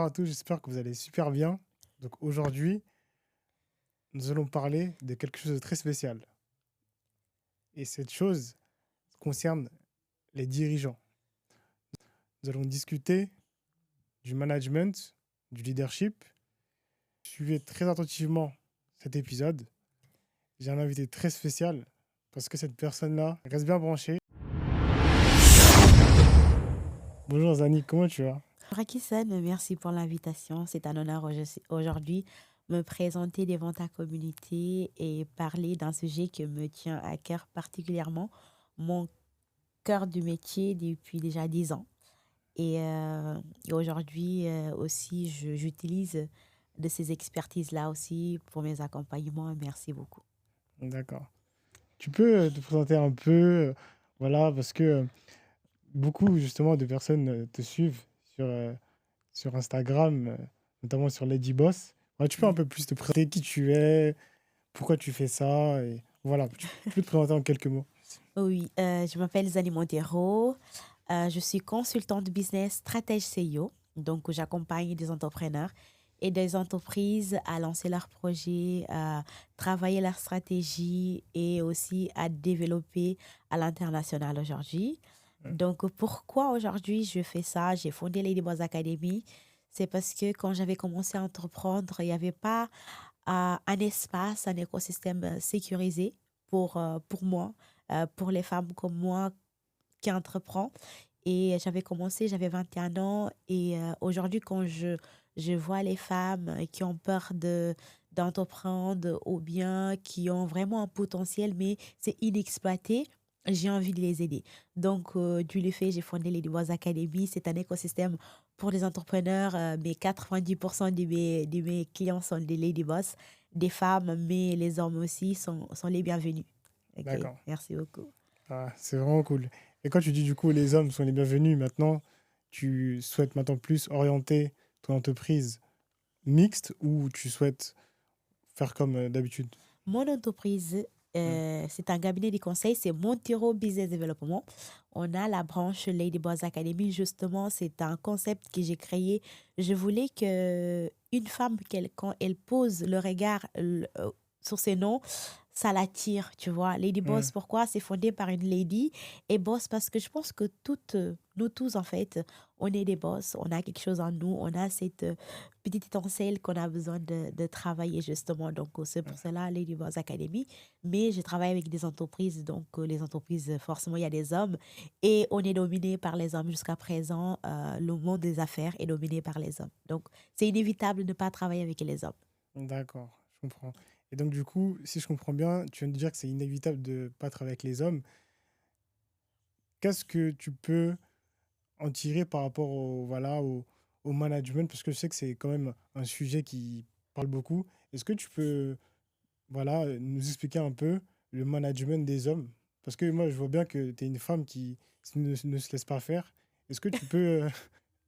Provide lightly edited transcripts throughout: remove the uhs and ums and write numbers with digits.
à tous, j'espère que vous allez super bien. Donc aujourd'hui, nous allons parler de quelque chose de très spécial. Et cette chose concerne les dirigeants. Nous allons discuter du management, du leadership. Suivez très attentivement cet épisode. J'ai un invité très spécial parce que cette personne-là reste bien branchée. Bonjour Zani, comment tu vas? Rakissan, merci pour l'invitation. C'est un honneur aujourd'hui me présenter devant ta communauté et parler d'un sujet qui me tient à cœur particulièrement, mon cœur du métier depuis déjà 10 ans. Et, euh, et aujourd'hui aussi, j'utilise de ces expertises-là aussi pour mes accompagnements. Merci beaucoup. D'accord. Tu peux te présenter un peu, voilà, parce que beaucoup justement de personnes te suivent sur Instagram, notamment sur Lady Boss. Ouais, tu peux un Mm. peu plus te présenter qui tu es, pourquoi tu fais ça, et voilà, tu peux te présenter en quelques mots. Oui, je m'appelle Zani Montero. Je suis consultante business stratège CEO. Donc, j'accompagne des entrepreneurs et des entreprises à lancer leurs projets, à travailler leur stratégie et aussi à développer à l'international aujourd'hui. Ouais. Donc, pourquoi aujourd'hui je fais ça? J'ai fondé Lady Boss Academy. C'est parce que quand j'avais commencé à entreprendre, il n'y avait pas un espace, un écosystème sécurisé pour moi, pour les femmes comme moi qui entreprend. Et j'avais commencé, j'avais 21 ans. Et aujourd'hui, quand je vois les femmes qui ont peur d'entreprendre ou bien qui ont vraiment un potentiel, mais c'est inexploité, j'ai envie de les aider. Donc, du le fait, j'ai fondé les Boss Academy. C'est un écosystème pour les entrepreneurs, mais 90% de mes clients sont des Lady Boss, des femmes, mais les hommes aussi sont les bienvenus. OK, D'accord. merci beaucoup. Ah, c'est vraiment cool. Et quand tu dis du coup les hommes sont les bienvenus, maintenant, tu souhaites maintenant plus orienter ton entreprise mixte ou tu souhaites faire comme d'habitude? Mon entreprise, Hmm. c'est un cabinet de conseil, c'est Montero Business Development. On a la branche Lady Boss Academy, justement, c'est un concept que j'ai créé. Je voulais que une femme, quand elle pose le regard sur ses noms, ça l'attire, tu vois. Lady Hmm. Boss, pourquoi? C'est fondé par une lady. Et boss, parce que je pense que toutes, nous tous, en fait, on est des boss. On a quelque chose en nous. On a cette petite étincelle qu'on a besoin de travailler, justement. Donc, c'est pour cela, Lady Boss Academy. Mais je travaille avec des entreprises. Donc, les entreprises, forcément, il y a des hommes. Et on est dominé par les hommes jusqu'à présent. Le monde des affaires est dominé par les hommes. Donc, c'est inévitable de ne pas travailler avec les hommes. D'accord, je comprends. Et donc du coup, si je comprends bien, tu viens de dire que c'est inévitable de ne pas travailler avec les hommes. Qu'est-ce que tu peux en tirer par rapport au management? Parce que je sais que c'est quand même un sujet qui parle beaucoup. Est-ce que tu peux nous expliquer un peu le management des hommes? Parce que moi, je vois bien que tu es une femme qui ne se laisse pas faire. Est-ce que tu peux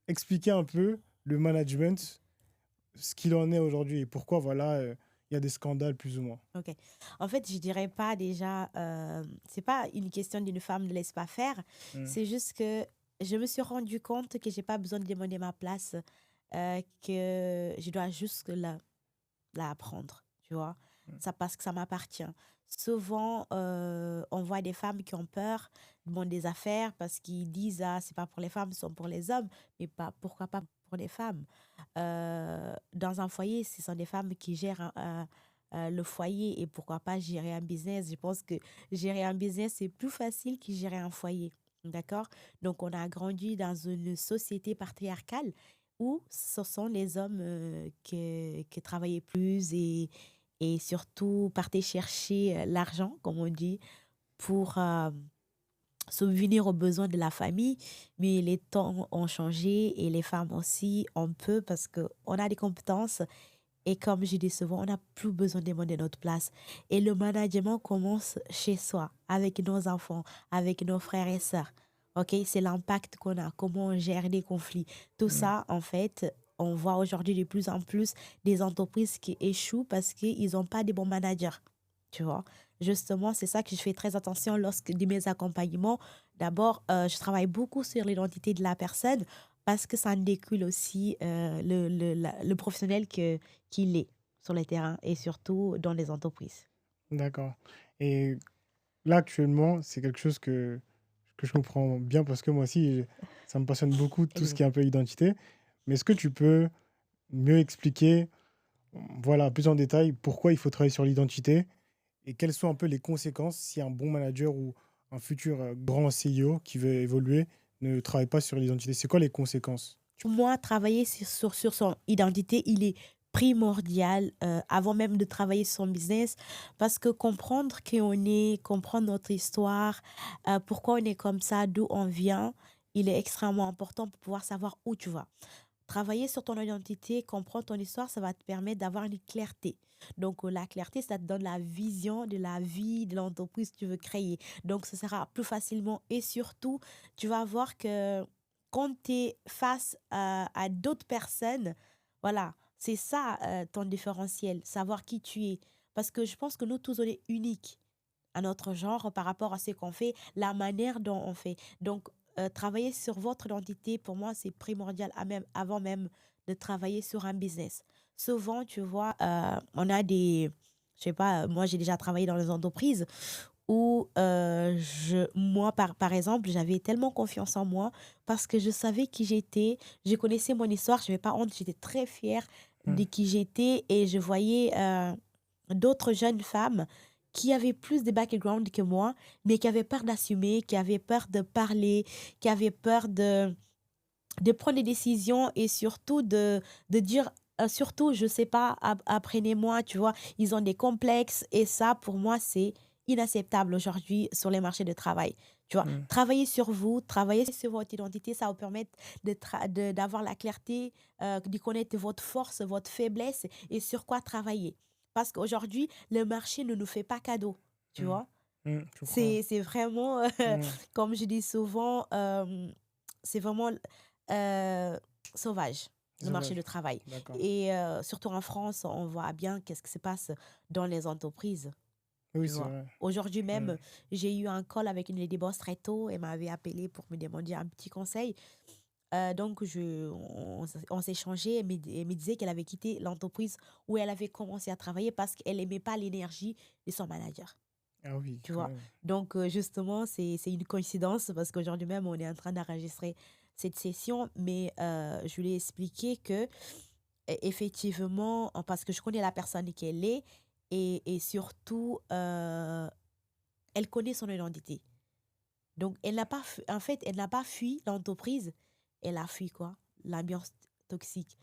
expliquer un peu le management, ce qu'il en est aujourd'hui et pourquoi il y a des scandales plus ou moins? Ok. En fait, je dirais pas déjà, c'est pas une question d'une femme ne laisse pas faire. Hmm. C'est juste que je me suis rendu compte que j'ai pas besoin de demander ma place, que je dois juste la prendre, tu vois. Ça parce que ça m'appartient. Souvent, on voit des femmes qui ont peur du monde des affaires parce qu'ils disent, ah, c'est pas pour les femmes, c'est pour les hommes, mais pas, pourquoi pas pour les femmes? Dans un foyer, ce sont des femmes qui gèrent le foyer et pourquoi pas gérer un business. Je pense que gérer un business, c'est plus facile que gérer un foyer. D'accord? Donc, on a grandi dans une société patriarcale où ce sont les hommes qui travaillaient plus et surtout partaient chercher l'argent, comme on dit, pour subvenir aux besoins de la famille. Mais les temps ont changé et les femmes aussi, on peut parce qu'on a des compétences et comme je dis souvent, on n'a plus besoin de demander notre place. Et le management commence chez soi, avec nos enfants, avec nos frères et sœurs. OK? C'est l'impact qu'on a, comment on gère les conflits. Tout Hmm. ça, en fait, on voit aujourd'hui de plus en plus des entreprises qui échouent parce qu'ils n'ont pas de bons managers. Tu vois? Justement, c'est ça que je fais très attention lorsque de mes accompagnements. D'abord, je travaille beaucoup sur l'identité de la personne. parce que ça en découle aussi le professionnel qu'il est sur le terrain et surtout dans les entreprises. D'accord. Et là, actuellement, c'est quelque chose que je comprends bien parce que moi aussi, ça me passionne beaucoup tout ce qui est un peu identité. Mais est-ce que tu peux mieux expliquer, voilà, plus en détail, pourquoi il faut travailler sur l'identité et quelles sont un peu les conséquences si un bon manager ou un futur grand CEO qui veut évoluer ne travaille pas sur l'identité? C'est quoi les conséquences? Pour moi, travailler sur son identité, il est primordial avant même de travailler sur son business parce que comprendre qui on est, comprendre notre histoire, pourquoi on est comme ça, d'où on vient, il est extrêmement important pour pouvoir savoir où tu vas. Travailler sur ton identité, comprendre ton histoire, ça va te permettre d'avoir une clarté. Donc, la clarté, ça te donne la vision de la vie, de l'entreprise que tu veux créer. Donc, ce sera plus facilement et surtout, tu vas voir que quand tu es face à d'autres personnes, voilà, c'est ça ton différentiel, savoir qui tu es. Parce que je pense que nous tous, on est uniques à notre genre par rapport à ce qu'on fait, la manière dont on fait. Donc, travailler sur votre identité, pour moi, c'est primordial avant même de travailler sur un business. Souvent, tu vois, on a je sais pas, moi j'ai déjà travaillé dans les entreprises où moi, par exemple, j'avais tellement confiance en moi parce que je savais qui j'étais, je connaissais mon histoire, je n'avais pas honte, j'étais très fière de Hmm. qui j'étais et je voyais d'autres jeunes femmes qui avaient plus de background que moi, mais qui avaient peur d'assumer, qui avaient peur de parler, qui avaient peur de prendre des décisions et surtout de dire, surtout, je sais pas, apprenez-moi, tu vois, ils ont des complexes et ça, pour moi, c'est inacceptable aujourd'hui sur les marchés de travail. Tu vois, Hmm. travailler sur vous, travailler sur votre identité, ça va vous permettre d'avoir la clarté, de connaître votre force, votre faiblesse et sur quoi travailler. Parce qu'aujourd'hui, le marché ne nous fait pas cadeau, tu Hmm. vois. Hmm. Je crois. C'est vraiment, Hmm. comme je dis souvent, c'est vraiment euh, sauvage, C'est le marché sauvage. du travail. D'accord. Et surtout en France, on voit bien qu'est-ce qui se passe dans les entreprises, Oui, tu c'est vois. vrai. Aujourd'hui Hmm. même, j'ai eu un call avec une lady boss très tôt. Elle m'avait appelé pour me demander un petit conseil. Donc, on s'est échangé. Elle me disait qu'elle avait quitté l'entreprise où elle avait commencé à travailler parce qu'elle n'aimait pas l'énergie de son manager. Ah oui, Tu quand vois. même. Donc, justement, c'est une coïncidence parce qu'aujourd'hui même, on est en train d'enregistrer cette session, mais je lui ai expliqué que, effectivement, parce que je connais la personne qu'elle est et surtout, elle connaît son identité. Donc, elle n'a pas, en fait, elle n'a pas fui l'entreprise, elle a fui quoi? L'ambiance toxique.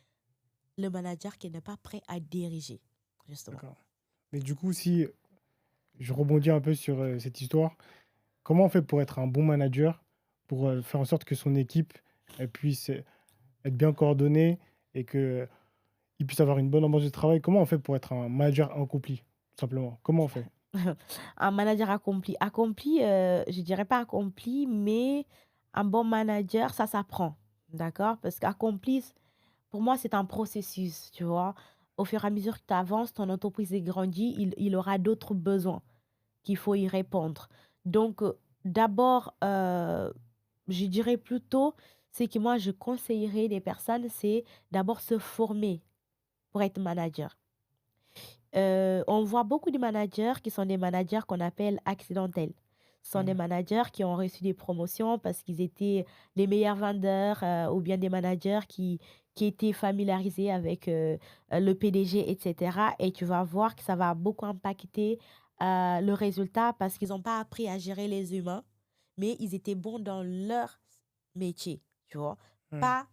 Le manager qui n'est pas prêt à diriger, justement. D'accord. Mais du coup, si je rebondis un peu sur cette histoire, comment on fait pour être un bon manager, pour faire en sorte que son équipe elle puisse être bien coordonnée et qu'il puisse avoir une bonne ambiance de travail? Comment on fait pour être un manager accompli, tout simplement? Comment on fait? Un manager accompli. Accompli, je dirais pas accompli, mais un bon manager, ça s'apprend. D'accord? Parce qu'accompli, pour moi, c'est un processus, tu vois. Au fur et à mesure que tu avances, ton entreprise est grandie, il aura d'autres besoins qu'il faut y répondre. Donc, d'abord, je dirais plutôt, c'est que moi, je conseillerais des personnes, c'est d'abord se former pour être manager. On voit beaucoup de managers qui sont des managers qu'on appelle accidentels. Ce sont des Hmm. managers qui ont reçu des promotions parce qu'ils étaient les meilleurs vendeurs ou bien des managers qui étaient familiarisés avec le PDG, etc. Et tu vas voir que ça va beaucoup impacter le résultat parce qu'ils n'ont pas appris à gérer les humains, mais ils étaient bons dans leur métier, tu vois. Hmm. Pas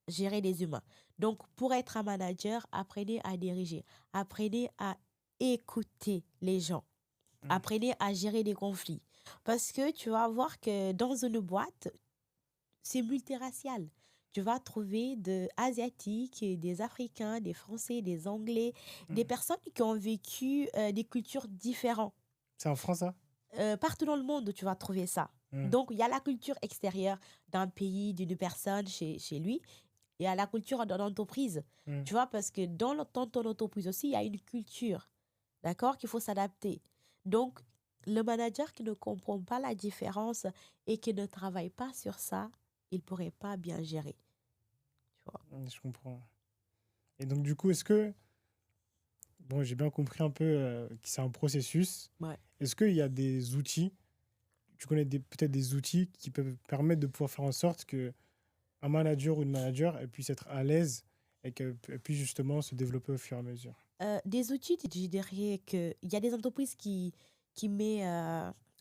gérer les humains. Donc, pour être un manager, apprenez à diriger, apprenez à écouter les gens, Hmm. apprenez à gérer des conflits. Parce que tu vas voir que dans une boîte, c'est multiracial. Tu vas trouver des Asiatiques, des Africains, des Français, des Anglais, des Hmm. personnes qui ont vécu des cultures différentes. C'est en France, ça? Partout dans le monde, tu vas trouver ça. Hmm. Donc, il y a la culture extérieure d'un pays, d'une personne chez lui, et à la culture dans l'entreprise. Hmm. Tu vois, parce que dans ton entreprise aussi, il y a une culture, d'accord, qu'il faut s'adapter. Donc, le manager qui ne comprend pas la différence et qui ne travaille pas sur ça, il ne pourrait pas bien gérer. Tu vois. Je comprends. Et donc, du coup, est-ce que, bon, j'ai bien compris un peu que c'est un processus. Ouais. Est-ce qu'il y a des outils, tu connais peut-être des outils qui peuvent permettre de pouvoir faire en sorte que un manager ou une manager elle puisse être à l'aise et qu'elle puisse justement se développer au fur et à mesure? Des outils, je dirais qu'il y a des entreprises qui mettent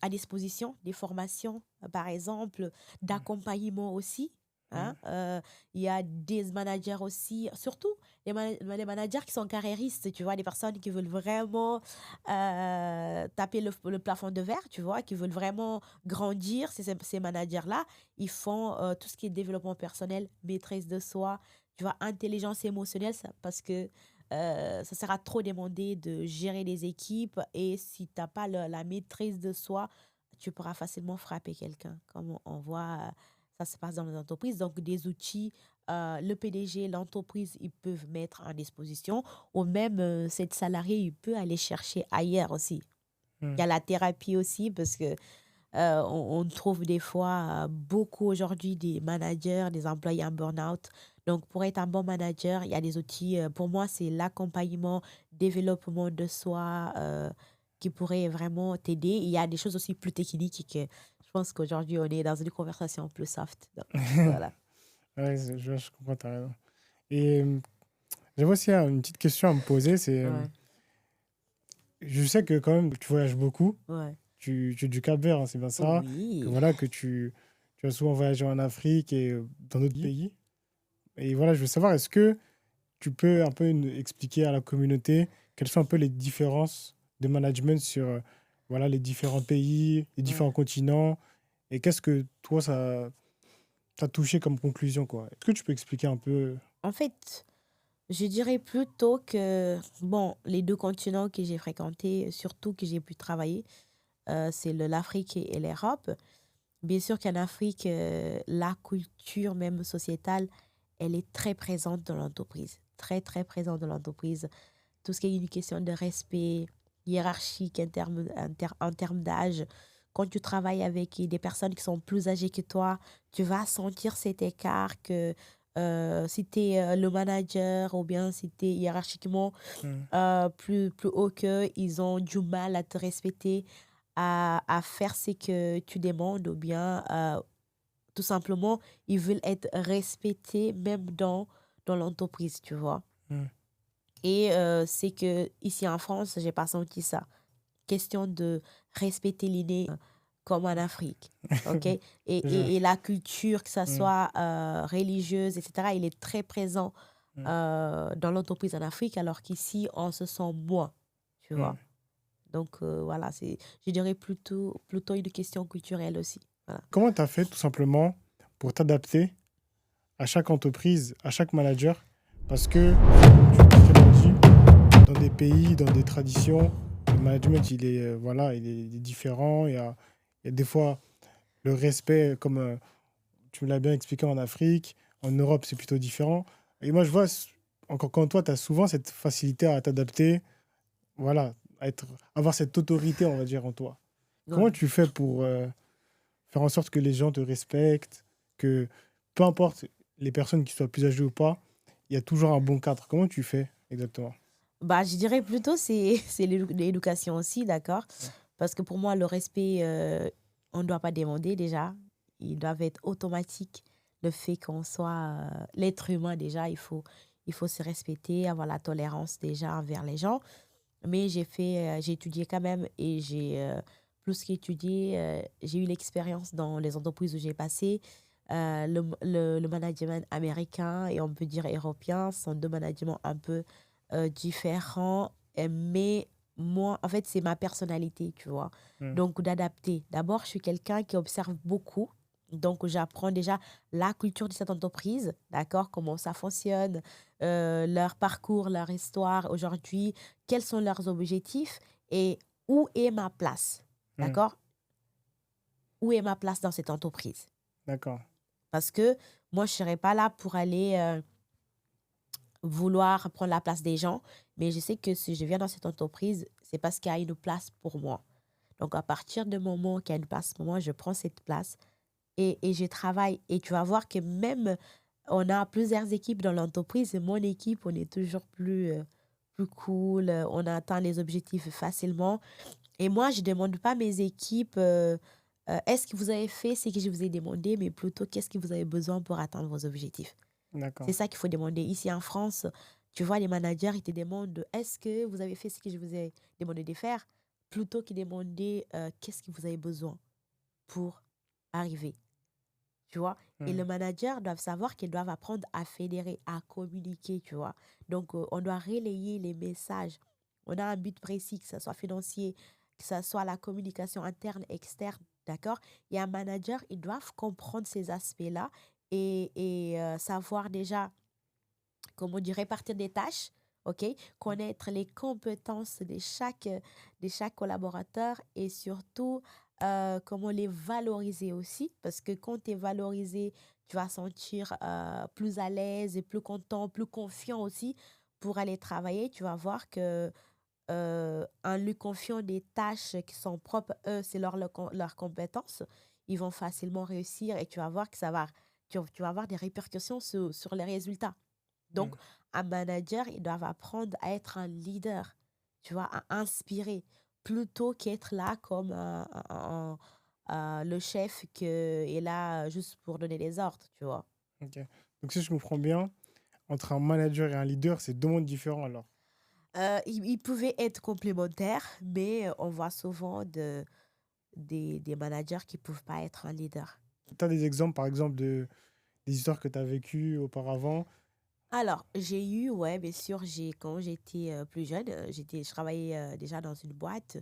à disposition des formations, par exemple, Mm. d'accompagnement aussi. Mm. Hein. Il y a des managers aussi, surtout les managers qui sont carriéristes, tu vois, des personnes qui veulent vraiment taper le plafond de verre, tu vois, qui veulent vraiment grandir. Ces managers-là, ils font tout ce qui est développement personnel, maîtrise de soi, tu vois, intelligence émotionnelle, parce que ça sera trop demandé de gérer les équipes et si tu n'as pas la maîtrise de soi, tu pourras facilement frapper quelqu'un, comme on voit, ça se passe dans les entreprises. Donc, des outils, le PDG, l'entreprise, ils peuvent mettre en disposition, ou même cette salarié, il peut aller chercher ailleurs aussi. Il y Mm. a la thérapie aussi, parce que on trouve des fois beaucoup aujourd'hui des managers, des employés en burn-out. Donc, pour être un bon manager, il y a des outils. Pour moi, c'est l'accompagnement, développement de soi qui pourrait vraiment t'aider. Il y a des choses aussi plus techniques que je pense qu'aujourd'hui, on est dans une conversation plus soft. Donc, voilà. Ouais, je comprends, t'as raison. Et j'avais aussi une petite question à me poser, c'est, Ouais, je sais que quand même tu voyages beaucoup, ouais. tu es du Cap-Vert, hein, c'est bien ça, que Oui. voilà, que tu as souvent voyagé en Afrique et dans d'autres pays. Et voilà, je veux savoir, est-ce que tu peux un peu expliquer à la communauté quelles sont un peu les différences de management sur voilà, les différents pays, les Ouais. différents continents, et qu'est-ce que toi, ça t'a touché comme conclusion, quoi. Est-ce que tu peux expliquer un peu? En fait, je dirais plutôt que, bon, les deux continents que j'ai fréquentés, surtout que j'ai pu travailler, c'est l'Afrique et l'Europe. Bien sûr qu'en Afrique, la culture même sociétale, elle est très présente dans l'entreprise. Très, très présente dans l'entreprise. Tout ce qui est une question de respect hiérarchique en termes d'âge. Quand tu travailles avec des personnes qui sont plus âgées que toi, tu vas sentir cet écart que si tu es le manager ou bien si tu es hiérarchiquement Hmm. plus haut qu'eux, ils ont du mal à te respecter, à faire ce que tu demandes ou bien tout simplement, ils veulent être respectés même dans l'entreprise, tu vois. Hmm. Et c'est que ici en France, j'ai pas senti ça. Question de respecter l'inné comme en Afrique. OK? Et, Je- et la culture, que ça hmm. soit religieuse, etc., il est très présent Hmm. dans l'entreprise en Afrique, alors qu'ici, on se sent moins, tu Hmm. vois. Donc, voilà, je dirais plutôt une question culturelle aussi. Voilà. Comment tu as fait tout simplement pour t'adapter à chaque entreprise, à chaque manager? Parce que, tu l'as dit, dans des pays, dans des traditions, le management, voilà, il est différent. Il y a des fois le respect, comme tu me l'as bien expliqué en Afrique, en Europe, c'est plutôt différent. Et moi, je vois, encore quand toi, tu as souvent cette facilité à t'adapter, voilà, avoir cette autorité, on va dire, en toi. Comment Ouais. tu fais pour faire en sorte que les gens te respectent, que peu importe les personnes qui soient plus âgées ou pas, il y a toujours un bon cadre. Comment tu fais exactement? Bah, je dirais plutôt c'est l'éducation aussi, d'accord? Parce que pour moi, le respect, on ne doit pas demander déjà. Ils doivent être automatiques. Le fait qu'on soit l'être humain, déjà, il faut se respecter, avoir la tolérance déjà envers les gens. Mais j'ai étudié quand même et j'ai plus qu'étudié, j'ai eu l'expérience dans les entreprises où j'ai passé. Le management américain et on peut dire européen sont deux managements un peu différents, mais moi, en fait, c'est ma personnalité, tu vois. Hmm. Donc, d'adapter. D'abord, je suis quelqu'un qui observe beaucoup. Donc, j'apprends déjà la culture de cette entreprise, d'accord, comment ça fonctionne, leur parcours, leur histoire aujourd'hui, quels sont leurs objectifs et où est ma place, Hmm. d'accord? Où est ma place dans cette entreprise? D'accord. Parce que moi, je ne serai pas là pour aller vouloir prendre la place des gens, mais je sais que si je viens dans cette entreprise, c'est parce qu'il y a une place pour moi. Donc, à partir du moment qu'il y a une place pour moi, je prends cette place et je travaille. Et tu vas voir que même on a plusieurs équipes dans l'entreprise. Et mon équipe, on est toujours plus cool. On atteint les objectifs facilement. Et moi, je ne demande pas à mes équipes, est-ce que vous avez fait ce que je vous ai demandé, mais plutôt qu'est-ce que vous avez besoin pour atteindre vos objectifs. C'est D'accord. ça qu'il faut demander. Ici en France, tu vois, les managers, ils te demandent, est-ce que vous avez fait ce que je vous ai demandé de faire, plutôt que demander, qu'est-ce que vous avez besoin pour arriver. Tu vois. Et Hmm. le manager doit savoir qu'ils doivent apprendre à fédérer, à communiquer, tu vois. Donc, on doit relayer les messages. On a un but précis, que ce soit financier, que ce soit la communication interne, externe, d'accord? Et un manager, ils doivent comprendre ces aspects-là et savoir déjà, comment dire, répartir des tâches, OK? Connaître les compétences de chaque collaborateur et surtout, comment les valoriser aussi. Parce que quand tu es valorisé, tu vas sentir plus à l'aise et plus content, plus confiant aussi pour aller travailler. Tu vas voir que en lui confiant des tâches qui sont propres, eux, c'est leurs compétences, ils vont facilement réussir et tu vas voir que tu vas avoir des répercussions sur les résultats. Hmm. Donc, un manager, ils doivent apprendre à être un leader, tu vois, à inspirer, plutôt qu'être là comme le chef qui est là juste pour donner des ordres, tu vois. Ok. Donc, si je comprends bien, entre un manager et un leader, c'est deux mondes différents alors. Ils pouvaient être complémentaires, mais on voit souvent des managers qui ne peuvent pas être un leader. Tu as des exemples, par exemple, des histoires que tu as vécues auparavant? Alors, j'ai eu, ouais, bien sûr, quand j'étais plus jeune, je travaillais déjà dans une boîte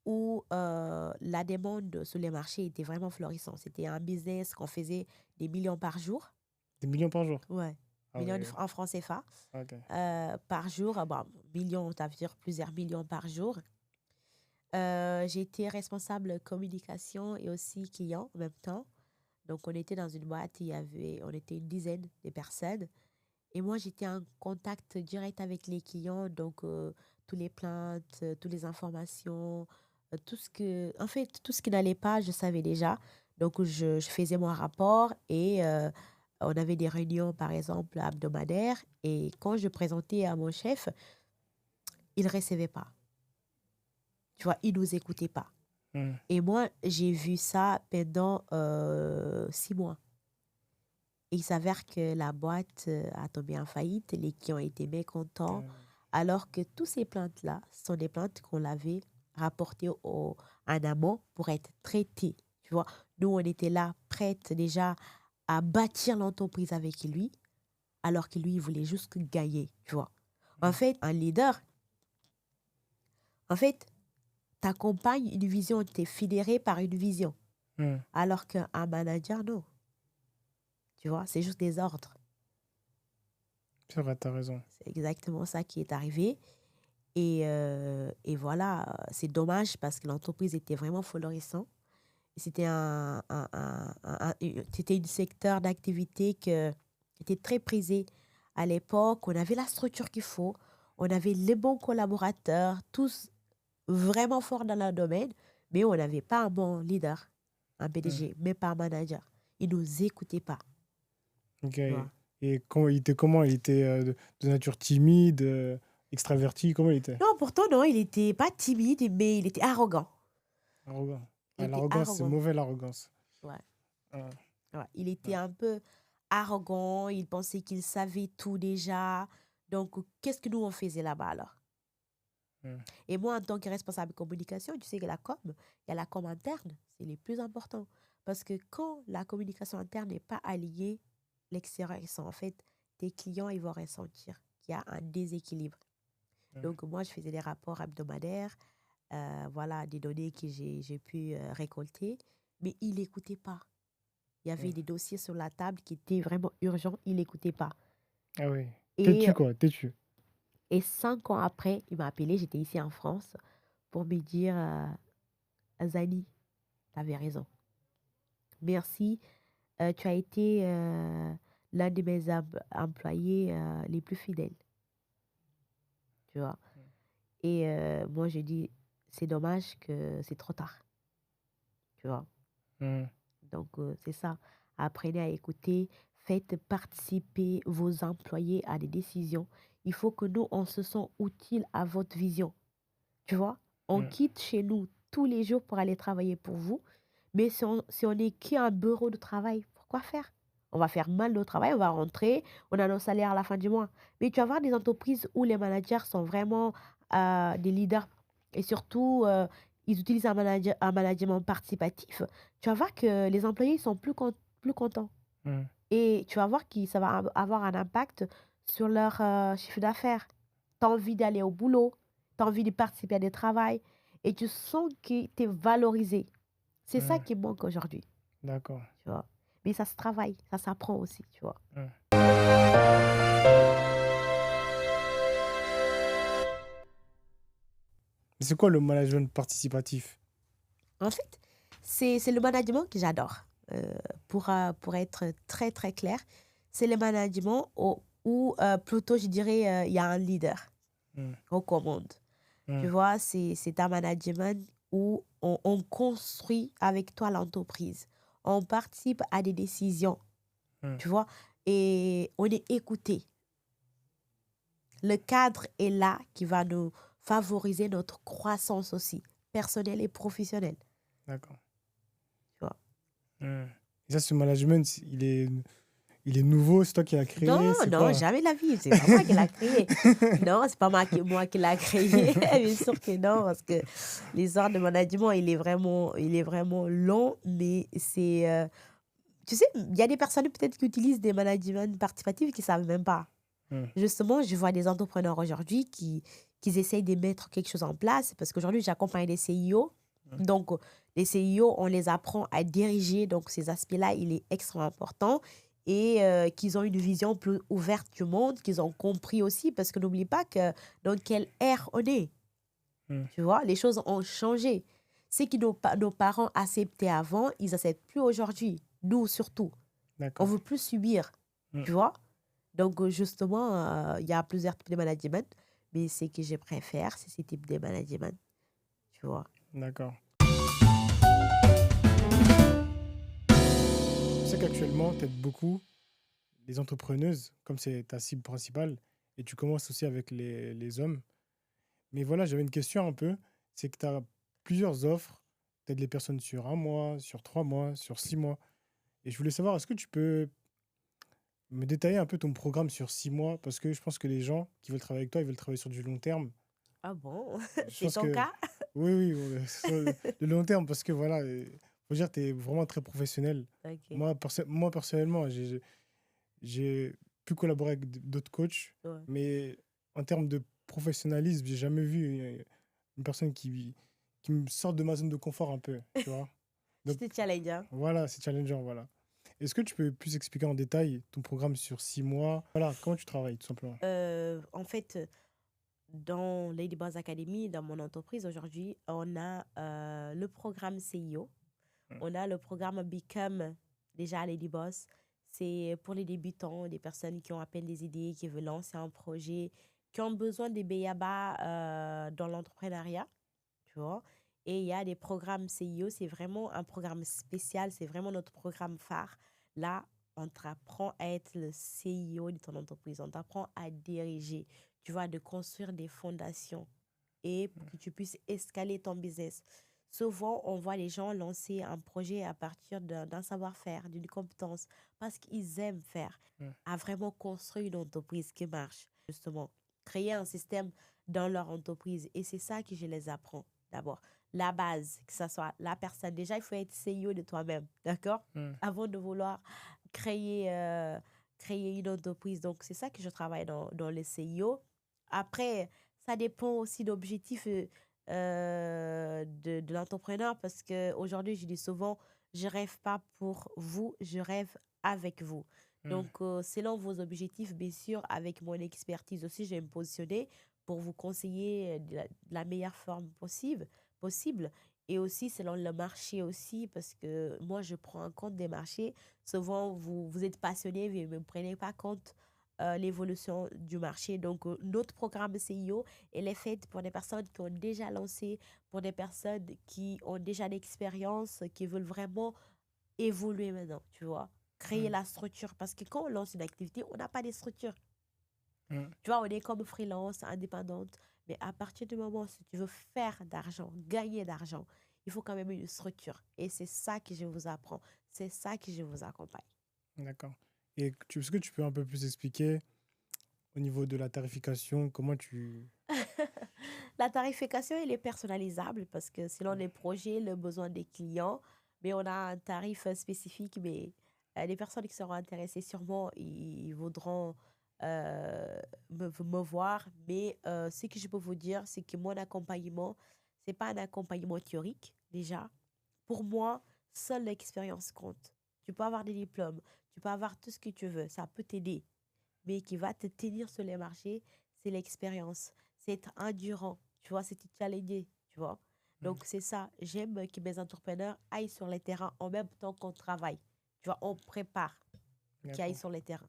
où la demande sur les marchés était vraiment florissante. C'était un business qu'on faisait des millions par jour. Des millions par jour? Ouais, Ah millions ouais, en francs CFA ok. par jour. Bon, millions, ça veut dire plusieurs millions par jour. J'étais responsable communication et aussi client en même temps. Donc, on était dans une boîte, on était une dizaine de personnes. Et moi, j'étais en contact direct avec les clients, donc tous les plaintes, toutes les informations, en fait, tout ce qui n'allait pas, je savais déjà. Donc, je faisais mon rapport et on avait des réunions, par exemple, hebdomadaires. Et quand je présentais à mon chef, il ne recevait pas. Tu vois, il ne nous écoutait pas. Hmm. Et moi, j'ai vu ça pendant 6 mois. Et il s'avère que la boîte a tombé en faillite, les clients étaient mécontents, alors que toutes ces plaintes-là sont des plaintes qu'on avait rapportées en amont pour être traitées. Tu vois, nous, on était là, prêtes déjà à bâtir l'entreprise avec lui, alors que lui, il voulait juste gagner, tu vois. En Hmm. fait, un leader, en fait, t'accompagnes une vision, t'es fédéré par une vision, Hmm. alors qu'un manager, non. Tu vois, c'est juste des ordres. C'est vrai, t'as raison. C'est exactement ça qui est arrivé. Et voilà, c'est dommage parce que l'entreprise était vraiment florissante. C'était c'était un secteur d'activité qui était très prisé à l'époque. On avait la structure qu'il faut, on avait les bons collaborateurs, tous vraiment forts dans leur domaine, mais on n'avait pas un bon leader, un Hmm. PDG, mais pas un manager. Ils ne nous écoutaient pas, Ok. tu vois. Et quand il était comment? Il était de nature timide, extraverti, comment il était? Non, pourtant, non, il n'était pas timide, mais il était arrogant. Arrogant. Il Ah, était l'arrogance, c'est arrogant. mauvais, l'arrogance. Ouais. Ah, Ouais, il était ah. un peu arrogant, il pensait qu'il savait tout déjà. Donc, qu'est-ce que nous, on faisait là-bas alors? Hmm. Et moi, en tant que responsable communication, tu sais que il y a la com interne, c'est le plus important. Parce que quand la communication interne n'est pas alliée, l'extérieur, en fait, tes clients, ils vont ressentir qu'il y a un déséquilibre. Hmm. Donc, moi, je faisais des rapports hebdomadaires, voilà, des données que j'ai pu récolter, mais il n'écoutait pas. Il y avait Hmm. des dossiers sur la table qui étaient vraiment urgents, il n'écoutait pas. Ah oui. Et, Têtu, quoi, têtu. et 5 ans après, il m'a appelé, j'étais ici en France, pour me dire, Zani, tu avais raison. Merci, tu as été l'un de mes employés les plus fidèles, tu vois. Et moi, je dis, c'est dommage que c'est trop tard, tu vois. Hmm. Donc, c'est ça. Apprenez à écouter, faites participer vos employés à des décisions. Il faut que nous, on se sent utile à votre vision. Tu vois? On Mm, quitte chez nous tous les jours pour aller travailler pour vous, mais si on est qu'un bureau de travail, pourquoi faire? On va faire mal notre travail, on va rentrer, on a nos salaires à la fin du mois. Mais tu vas voir des entreprises où les managers sont vraiment des leaders et surtout, ils utilisent un management participatif. Tu vas voir que les employés sont plus contents mm, et tu vas voir que ça va avoir un impact sur leur chiffre d'affaires. Tu as envie d'aller au boulot, tu as envie de participer à des travails et tu sens que tu es valorisé. C'est ça mm. qui manque aujourd'hui, D'accord. tu vois. Mais ça se travaille, ça s'apprend aussi, tu vois. Mm. Mais c'est quoi le management participatif? En fait, c'est le management que j'adore. Pour être très, très clair, c'est le management où plutôt, je dirais, il y a un leader Mm, aux commandes. Tu mm, vois, c'est un management où on construit avec toi l'entreprise. On participe à des décisions, mm. tu vois, et on est écouté. Le cadre est là qui va nous favoriser notre croissance aussi, personnelle et professionnelle, D'accord. tu vois. Mm. Et ça, ce management, il est nouveau, c'est toi qui l'as Non, créé, c'est non, quoi? jamais de la vie. C'est pas moi qui l'a créé. Non, c'est pas moi qui l'a créé. Bien sûr que non, parce que l'histoire de management, il est vraiment long, mais c'est, tu sais, il y a des personnes peut-être qui utilisent des managements participatifs qui savent même pas. Mm, Justement, je vois des entrepreneurs aujourd'hui qui essayent de mettre quelque chose en place parce qu'aujourd'hui, j'accompagne des CIO. mm, Donc, les CIO, on les apprend à diriger. Donc, ces aspects-là, il est extrêmement important. Et qu'ils ont une vision plus ouverte du monde, qu'ils ont compris aussi, parce que n'oublie pas que dans quelle ère on est. mm. Tu vois, les choses ont changé. Ce que nos parents acceptaient avant, ils n'acceptent plus aujourd'hui. Nous, surtout. On D'accord. veut plus subir. Mm, Tu vois? Donc, justement, il y a plusieurs types de management, mais ce que je préfère, c'est ce type de management, tu vois. d'accord. Je sais qu'actuellement, tu aides beaucoup les entrepreneuses, comme c'est ta cible principale, et tu commences aussi avec les hommes. Mais voilà, j'avais une question un peu, c'est que tu as plusieurs offres, tu aides les personnes sur un mois, sur 3 mois, sur 6 mois. Et je voulais savoir, est-ce que tu peux me détailler un peu ton programme sur 6 mois? Parce que je pense que les gens qui veulent travailler avec toi, ils veulent travailler sur du long terme. Ah bon? Je C'est pense ton que cas? oui, oui, sur le long terme, parce que voilà, faut dire, tu es vraiment très professionnel. Ok. Moi personnellement, j'ai pu collaborer avec d'autres coachs, Ouais. mais en termes de professionnalisme, j'ai jamais vu une personne qui me sort de ma zone de confort un peu, tu vois. Je Donc te challenge, hein. voilà, c'est challengeant, voilà. Est-ce que tu peux plus expliquer en détail ton programme sur 6 mois? Voilà, comment tu travailles, tout simplement. En fait, dans Ladybuzz Academy, dans mon entreprise, aujourd'hui, on a le programme CIO. Mm, On a le programme Become, déjà Ladybuzz. C'est pour les débutants, des personnes qui ont à peine des idées, qui veulent lancer un projet, qui ont besoin des béyabas dans l'entrepreneuriat, tu vois. Et il y a des programmes CIO, c'est vraiment un programme spécial, c'est vraiment notre programme phare. Là, on t'apprend à être le CIO de ton entreprise, on t'apprend à diriger, tu vois, de construire des fondations et pour que tu puisses escaler ton business. Souvent, on voit les gens lancer un projet à partir d'un savoir-faire, d'une compétence, parce qu'ils aiment faire, mm, à vraiment construire une entreprise qui marche, justement. Créer un système dans leur entreprise. Et c'est ça que je les apprends d'abord. La base, que ce soit la personne. Déjà, il faut être CEO de toi-même, d'accord? mm, Avant de vouloir créer, créer une entreprise. Donc, c'est ça que je travaille dans le CIO. Après, ça dépend aussi de l'objectif de l'entrepreneur parce qu'aujourd'hui, je dis souvent, je rêve pas pour vous, je rêve avec vous. mm. Donc, selon vos objectifs, bien sûr, avec mon expertise aussi, je vais me positionner pour vous conseiller de la meilleure forme possible. Et aussi, selon le marché aussi, parce que moi, je prends en compte des marchés. Souvent, vous êtes passionné, mais vous ne prenez pas compte l'évolution du marché. Donc, notre programme CIO, elle est faite pour des personnes qui ont déjà lancé, pour des personnes qui ont déjà l'expérience, qui veulent vraiment évoluer maintenant, tu vois. Créer Mm, la structure. Parce que quand on lance une activité, on n'a pas de structure. mm, Tu vois, on est comme freelance, indépendante. Mais à partir du moment où si tu veux faire d'argent, gagner d'argent, il faut quand même une structure. Et c'est ça que je vous apprends. C'est ça que je vous accompagne. d'accord. Et est-ce que tu peux un peu plus expliquer au niveau de la tarification, comment tu... La tarification, elle est personnalisable parce que selon les projets, le besoin des clients, mais on a un tarif spécifique, mais les personnes qui seront intéressées, sûrement, ils voudront me voir. Mais ce que je peux vous dire, c'est que mon accompagnement, c'est pas un accompagnement théorique, déjà. Pour moi, seule l'expérience compte. Tu peux avoir des diplômes, tu peux avoir tout ce que tu veux, ça peut t'aider, mais qui va te tenir sur les marchés, c'est l'expérience. C'est être endurant, tu vois, c'est te challenger, tu vois. Mm, Donc, c'est ça. J'aime que mes entrepreneurs aillent sur les terrains en même temps qu'on travaille. Tu vois, on prépare qu'ils aillent d'accord. sur les terrains.